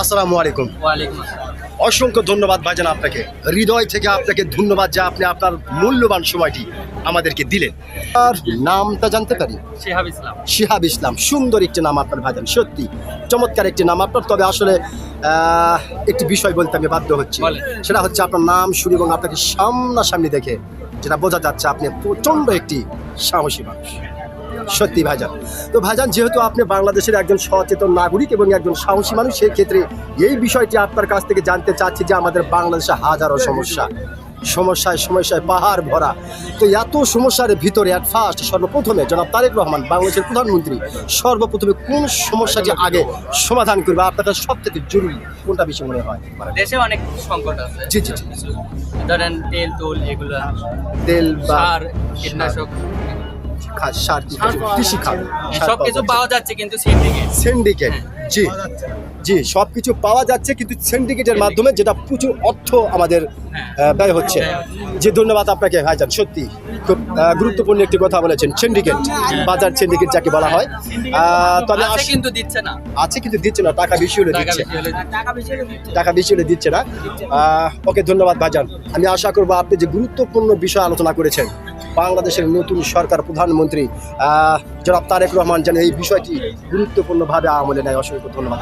আসসালামু আলাইকুম। ওয়ালাইকুম আসসালাম। অসংখ্য ধন্যবাদ ভাইজান আপনাকে, হৃদয় থেকে আপনাকে ধন্যবাদ যে আপনি আপনার মূল্যবান সময়টি আমাদেরকে দিলেন। আর নামটা জানতে পারি? শিহাব ইসলাম। শিহাব ইসলাম, সুন্দর একটি নাম আপনার ভাইজান, সত্যি চমৎকার একটি নাম আপনার। তবে আসলে একটি বিষয় বলতে আমি বাধ্য হচ্ছি, বলেন। সেটা হচ্ছে আপনার নাম শুনি এবং আপনাকে সামনাসামনি দেখে যেটা বোঝা যাচ্ছে আপনি প্রচণ্ড একটি সাহসী মানুষ, সত্যি ভাইজান। তো ভাইজান, যেহেতু আপনি বাংলাদেশের একজন সচেতন নাগরিক এবং একজন সাহসী মানুষ, সেই ক্ষেত্রে এই বিষয়টি আপনার কাছ থেকে জানতে চাচ্ছি যে আমাদের বাংলাদেশে হাজারো সমস্যায় পাহাড় ভরা। তো এত সমস্যার ভিতরে অ্যাট ফার্স্ট সর্বপ্রথমে জনাব তারেক রহমান, বাংলাদেশের প্রধানমন্ত্রী, সর্বপ্রথমে কোন সমস্যাটি আগে সমাধান করবে? আপনার কাছে সবথেকে জরুরি কোনটা বেশি মনে হয়? দেশে অনেক সংকট আছে। জি জি জি। ধরেন তেল তুল এগুলো, তেল বা সার, কীটনাশক, সার, কৃষি খাত সবকিছু পাওয়া যাচ্ছে কিন্তু সিন্ডিকেট। জি জি, সব কিছু পাওয়া যাচ্ছে কিন্তু সিন্ডিকেটের মাধ্যমে, যেটা প্রচুর অর্থ আমাদের ব্যয় হচ্ছে। যে ধন্যবাদ আপনাকে ভাইজান, সত্যি খুব গুরুত্বপূর্ণ একটি কথা বলেছেন। সিন্ডিকেট, বাজার সিন্ডিকেট যাকে বলা হয়। তবে কিন্তু দিচ্ছে না, আছে কিন্তু দিচ্ছে না, টাকা বেশি হলে দিচ্ছে, টাকা বেশি হলে দিচ্ছে না। ওকে, ধন্যবাদ ভাইজান। আমি আশা করবো আপনি যে গুরুত্বপূর্ণ বিষয় আলোচনা করেছেন, বাংলাদেশের নতুন সরকার প্রধানমন্ত্রী জনাব তারেক রহমান যেন এই বিষয়টি গুরুত্বপূর্ণভাবে আমলে নেয়। অসংখ্য ধন্যবাদ।